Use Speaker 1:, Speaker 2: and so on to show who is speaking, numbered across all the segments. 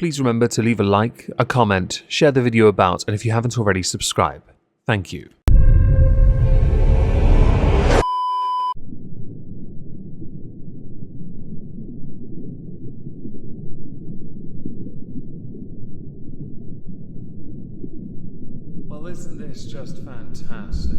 Speaker 1: please remember to leave a like, a comment, share the video about, and if you haven't already, subscribe. Thank you. Well, isn't this just fantastic?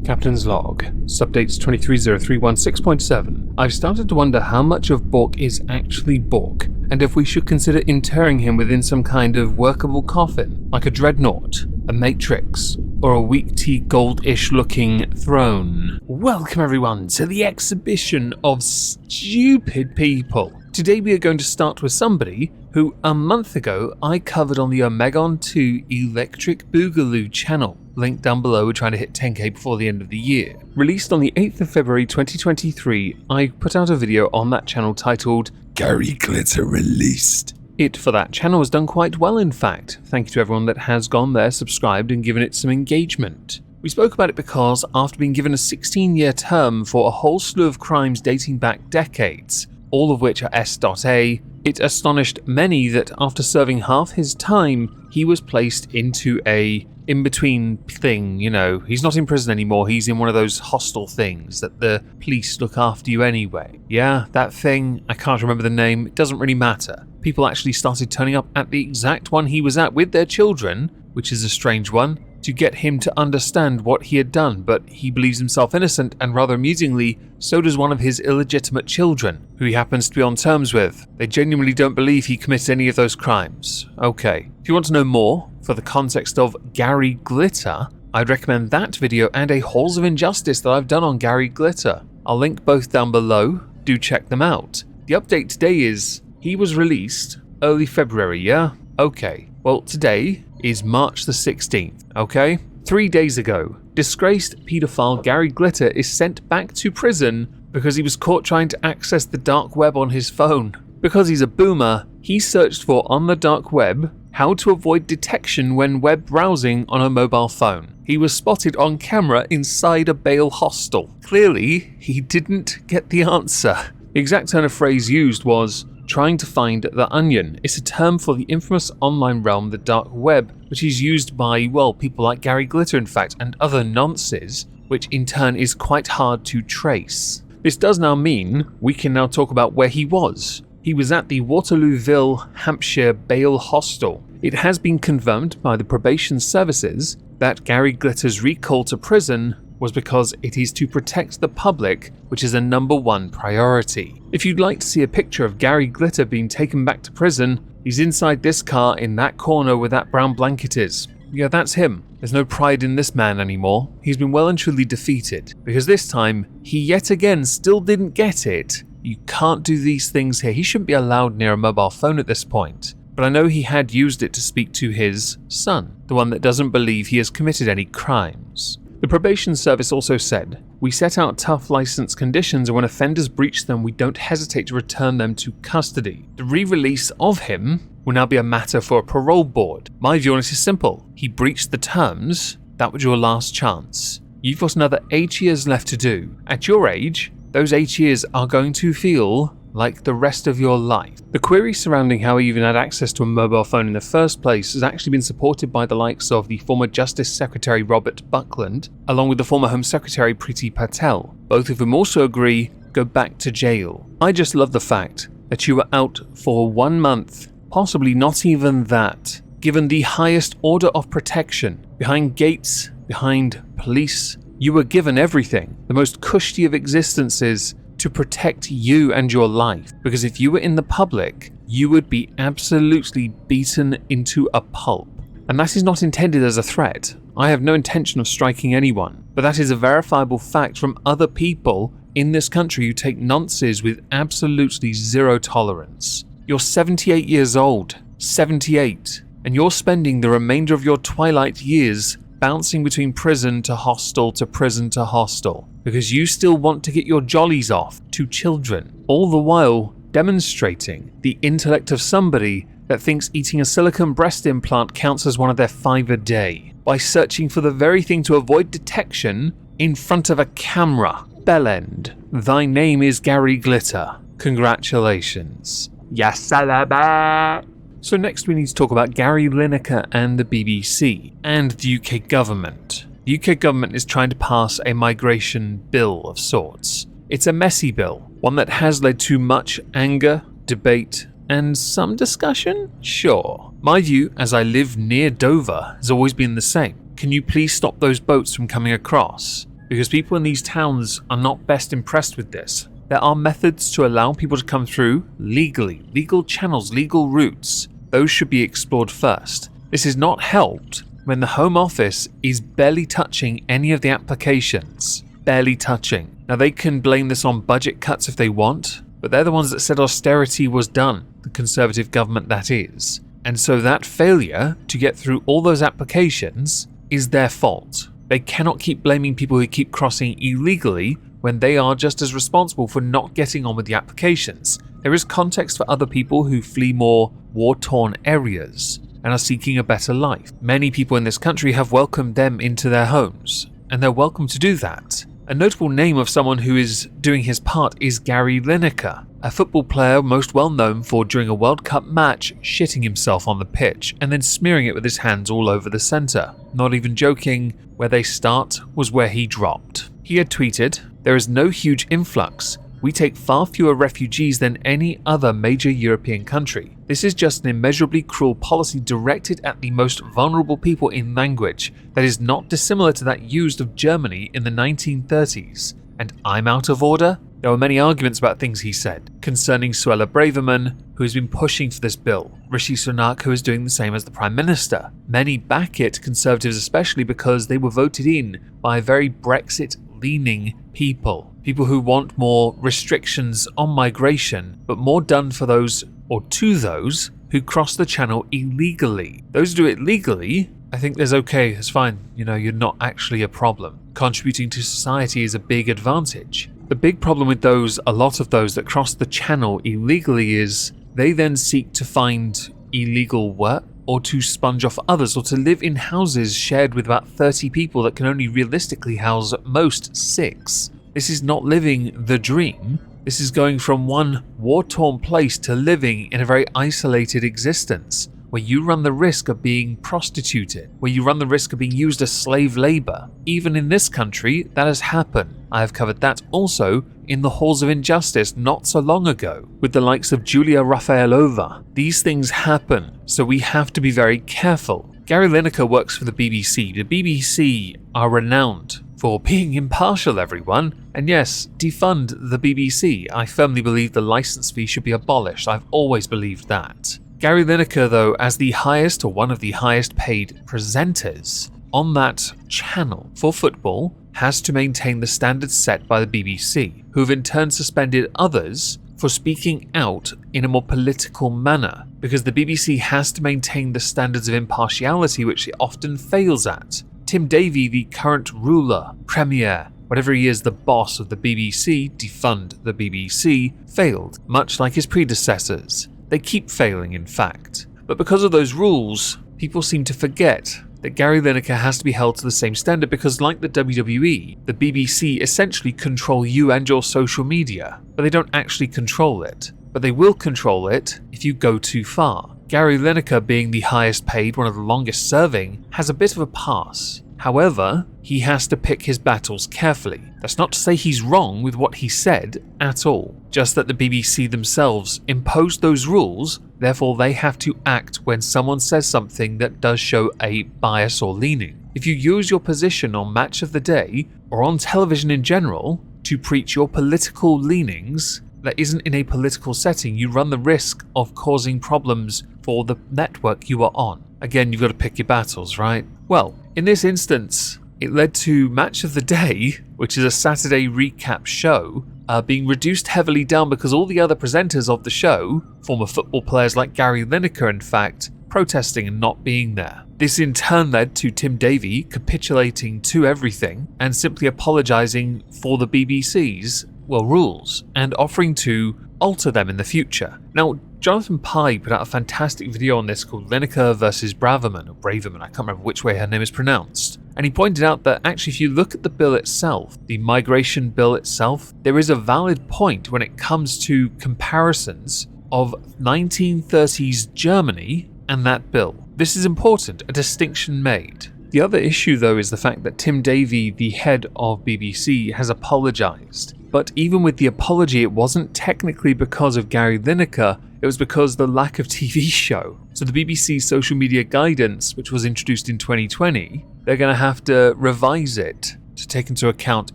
Speaker 1: Captain's Log, Subdates 230316.7. I've started to wonder how much of Bork is actually Bork, and if we should consider interring him within some kind of workable coffin, like a dreadnought, a matrix, or a weak tea gold-ish looking throne. Welcome everyone to the exhibition of stupid people. Today we are going to start with somebody who a month ago I covered on the Omegon 2 Electric Boogaloo channel. Link down below, we're trying to hit 10k before the end of the year. Released on the 8th of February 2023, I put out a video on that channel titled Garry Glitter Released. It for that channel has done quite well in fact. Thank you to everyone that has gone there, subscribed and given it some engagement. We spoke about it because after being given a 16-year term for a whole slew of crimes dating back decades, all of which are S.A, it astonished many that after serving half his time, he was placed into a in-between thing, you know. He's not in prison anymore, he's in one of those hostel things that the police look after you anyway. Yeah, that thing, I can't remember the name, it doesn't really matter. People actually started turning up at the exact one he was at with their children, which is a strange one, to get him to understand what he had done, but he believes himself innocent, and rather amusingly, so does one of his illegitimate children, who he happens to be on terms with. They genuinely don't believe he committed any of those crimes. Okay, if you want to know more, for the context of Garry Glitter, I'd recommend that video and a Halls of Injustice that I've done on Garry Glitter. I'll link both down below, do check them out. The update today is, he was released early February, yeah? Okay, well today is March the 16th, okay? 3 days ago, disgraced paedophile Garry Glitter is sent back to prison because he was caught trying to access the dark web on his phone. Because he's a boomer, he searched for on the dark web how to avoid detection when web browsing on a mobile phone. He was spotted on camera inside a bail hostel. Clearly, he didn't get the answer. The exact turn of phrase used was, trying to find the onion. It's a term for the infamous online realm, the dark web, which is used by, well, people like Garry Glitter in fact, and other nonces, which in turn is quite hard to trace. This does now mean we can now talk about where he was. He was at the Waterlooville, Hampshire Bail Hostel. It has been confirmed by the probation services that Garry Glitter's recall to prison was because it is to protect the public, which is a #1 priority. If you'd like to see a picture of Garry Glitter being taken back to prison, he's inside this car in that corner where that brown blanket is. Yeah, that's him. There's no pride in this man anymore. He's been well and truly defeated, because this time, he yet again still didn't get it. You can't do these things here. He shouldn't be allowed near a mobile phone at this point. But I know he had used it to speak to his son, the one that doesn't believe he has committed any crimes. The probation service also said, we set out tough license conditions, and when offenders breach them, we don't hesitate to return them to custody. The re-release of him will now be a matter for a parole board. My view on it is simple. He breached the terms, that was your last chance. You've got another 8 years left to do. At your age, those 8 years are going to feel like the rest of your life. The query surrounding how he even had access to a mobile phone in the first place has actually been supported by the likes of the former Justice Secretary Robert Buckland, along with the former Home Secretary Priti Patel, both of whom also agree, go back to jail. I just love the fact that you were out for 1 month, possibly not even that, given the highest order of protection, behind gates, behind police. You were given everything, the most cushy of existences, to protect you and your life, because if you were in the public, you would be absolutely beaten into a pulp. And that is not intended as a threat. I have no intention of striking anyone, but that is a verifiable fact from other people in this country who take nonsense with absolutely zero tolerance. You're 78 years old, 78, and you're spending the remainder of your twilight years bouncing between prison to hostel to prison to hostel, because you still want to get your jollies off to children, all the while demonstrating the intellect of somebody that thinks eating a silicone breast implant counts as one of their 5 a day, by searching for the very thing to avoid detection in front of a camera. Bellend, thy name is Garry Glitter. Congratulations. Yes, celebrate! So next we need to talk about Gary Lineker and the BBC and the UK government. The UK government is trying to pass a migration bill of sorts. It's a messy bill, one that has led to much anger, debate, and some discussion? Sure. My view, as I live near Dover, has always been the same. Can you please stop those boats from coming across? Because people in these towns are not best impressed with this. There are methods to allow people to come through legally, legal channels, legal routes. Those should be explored first. This is not helped when the Home Office is barely touching any of the applications. Barely touching. Now they can blame this on budget cuts if they want, but they're the ones that said austerity was done, the Conservative government that is. And so that failure to get through all those applications is their fault. They cannot keep blaming people who keep crossing illegally when they are just as responsible for not getting on with the applications. There is context for other people who flee more war-torn areas and are seeking a better life. Many people in this country have welcomed them into their homes, and they're welcome to do that. A notable name of someone who is doing his part is Gary Lineker, a football player most well known for during a World Cup match shitting himself on the pitch and then smearing it with his hands all over the centre. Not even joking, where they start was where he dropped. He had tweeted, "There is no huge influx. We take far fewer refugees than any other major European country. This is just an immeasurably cruel policy directed at the most vulnerable people in language that is not dissimilar to that used of Germany in the 1930s. And I'm out of order?" There were many arguments about things he said, concerning Suella Braverman, who has been pushing for this bill, Rishi Sunak, who is doing the same as the Prime Minister. Many back it, Conservatives especially, because they were voted in by very Brexit-leaning people. People who want more restrictions on migration, but more done for those, or to those, who cross the channel illegally. Those who do it legally, I think there's okay, it's fine, you're not actually a problem. Contributing to society is a big advantage. The big problem with a lot of those that cross the channel illegally is they then seek to find illegal work or to sponge off others or to live in houses shared with about 30 people that can only realistically house at most 6. This is not living the dream. This is going from one war-torn place to living in a very isolated existence, where you run the risk of being prostituted, where you run the risk of being used as slave labor. Even in this country, that has happened. I have covered that also in the halls of injustice not so long ago, with the likes of Julia Rafaelova. These things happen, so we have to be very careful. Gary Lineker works for the BBC. The BBC are renowned for being impartial, everyone. And yes, defund the BBC. I firmly believe the license fee should be abolished. I've always believed that. Gary Lineker, though, as the highest or one of the highest paid presenters on that channel for football, has to maintain the standards set by the BBC, who have in turn suspended others for speaking out in a more political manner, because the BBC has to maintain the standards of impartiality which it often fails at. Tim Davie, the current ruler, premier, whatever he is, the boss of the BBC, defund the BBC, failed, much like his predecessors. They keep failing, in fact. But because of those rules, people seem to forget that Gary Lineker has to be held to the same standard because, like the WWE, the BBC essentially control you and your social media, but they don't actually control it. But they will control it if you go too far. Gary Lineker, being the highest paid, one of the longest serving, has a bit of a pass. However, he has to pick his battles carefully. That's not to say he's wrong with what he said at all, just that the BBC themselves imposed those rules, therefore they have to act when someone says something that does show a bias or leaning. If you use your position on Match of the Day, or on television in general, to preach your political leanings that isn't in a political setting, you run the risk of causing problems for the network you are on. Again, you've got to pick your battles, right? Well, in this instance, it led to Match of the Day, which is a Saturday recap show, being reduced heavily down because all the other presenters of the show, former football players like Gary Lineker in fact, protesting and not being there. This in turn led to Tim Davie capitulating to everything and simply apologising for the BBC's, rules and offering to alter them in the future. Now, Jonathan Pye put out a fantastic video on this called Lineker versus Braverman, or Braverman, I can't remember which way her name is pronounced. And he pointed out that actually if you look at the bill itself, the migration bill itself, there is a valid point when it comes to comparisons of 1930s Germany and that bill. This is important, a distinction made. The other issue though is the fact that Tim Davie, the head of BBC, has apologised. But even with the apology, it wasn't technically because of Gary Lineker, it was because of the lack of TV show. So the BBC social media guidance, which was introduced in 2020, they're going to have to revise it to take into account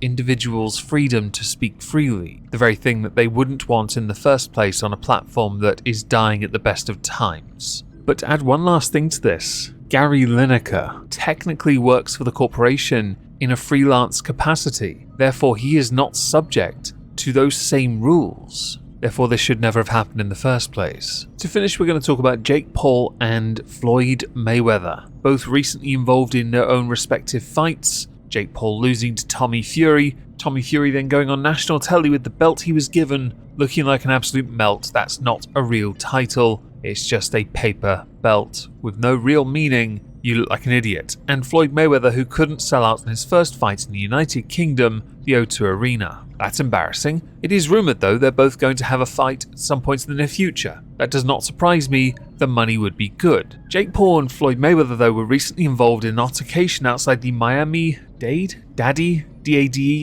Speaker 1: individuals' freedom to speak freely, the very thing that they wouldn't want in the first place on a platform that is dying at the best of times. But to add one last thing to this, Gary Lineker technically works for the corporation in a freelance capacity, therefore he is not subject to those same rules. Therefore this should never have happened in the first place. To finish, we're going to talk about Jake Paul and Floyd Mayweather, both recently involved in their own respective fights. Jake Paul losing to Tommy Fury then going on national telly with the belt he was given, looking like an absolute melt. That's not a real title, it's just a paper belt with no real meaning. You look like an idiot. And Floyd Mayweather, who couldn't sell out in his first fight in the United Kingdom, the O2 Arena. That's embarrassing. It is rumoured though they're both going to have a fight at some point in the near future. That does not surprise me, the money would be good. Jake Paul and Floyd Mayweather though were recently involved in an altercation outside the Miami-Dade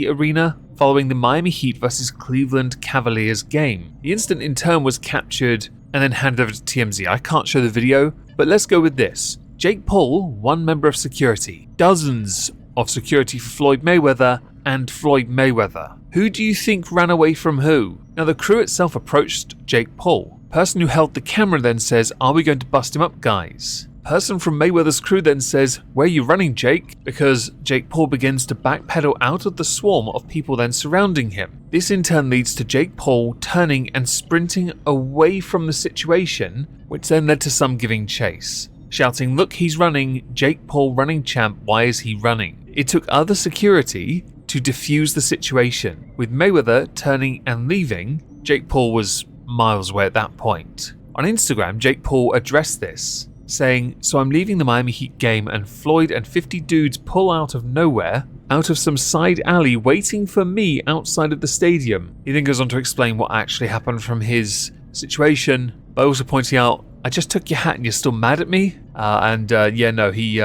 Speaker 1: arena following the Miami Heat vs Cleveland Cavaliers game. The incident in turn was captured and then handed over to TMZ. I can't show the video, but let's go with this. Jake Paul, one member of security, dozens of security for Floyd Mayweather and Floyd Mayweather. Who do you think ran away from who? Now the crew itself approached Jake Paul. Person who held the camera then says, "Are we going to bust him up, guys?" Person from Mayweather's crew then says, "Where are you running, Jake?" Because Jake Paul begins to backpedal out of the swarm of people then surrounding him. This in turn leads to Jake Paul turning and sprinting away from the situation, which then led to some giving chase, shouting, "Look, he's running, Jake Paul running champ, why is he running?" It took other security to defuse the situation, with Mayweather turning and leaving. Jake Paul was miles away at that point. On Instagram, Jake Paul addressed this, saying, "So I'm leaving the Miami Heat game and Floyd and 50 dudes pull out of nowhere, out of some side alley waiting for me outside of the stadium." He then goes on to explain what actually happened from his situation, by also pointing out, "I just took your hat and you're still mad at me?" He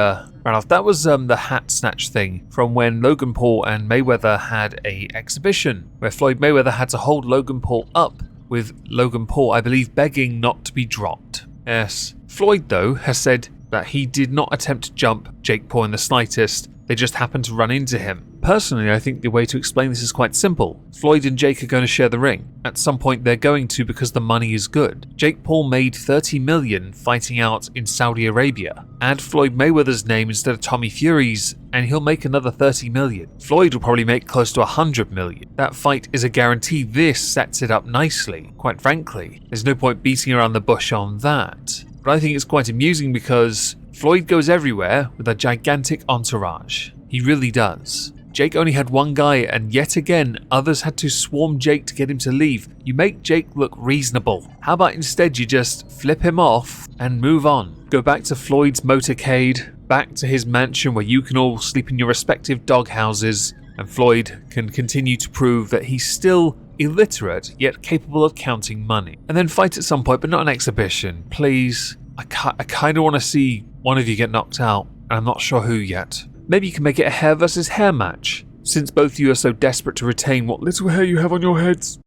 Speaker 1: ran off. That was the hat snatch thing from when Logan Paul and Mayweather had a exhibition where Floyd Mayweather had to hold Logan Paul up, with Logan Paul, I believe, begging not to be dropped. Yes. Floyd, though, has said that he did not attempt to jump Jake Paul in the slightest, they just happened to run into him. Personally, I think the way to explain this is quite simple. Floyd and Jake are going to share the ring. At some point they're going to, because the money is good. Jake Paul made $30 million fighting out in Saudi Arabia. Add Floyd Mayweather's name instead of Tommy Fury's, and he'll make another $30 million. Floyd will probably make close to $100 million. That fight is a guarantee. This sets it up nicely, quite frankly. There's no point beating around the bush on that. But I think it's quite amusing because Floyd goes everywhere with a gigantic entourage. He really does. Jake only had one guy, and yet again, others had to swarm Jake to get him to leave. You make Jake look reasonable. How about instead you just flip him off and move on? Go back to Floyd's motorcade, back to his mansion where you can all sleep in your respective dog houses, and Floyd can continue to prove that he's still illiterate, yet capable of counting money. And then fight at some point, but not an exhibition. Please. I kind of want to see one of you get knocked out, and I'm not sure who yet. Maybe you can make it a hair versus hair match, since both of you are so desperate to retain what little hair you have on your heads.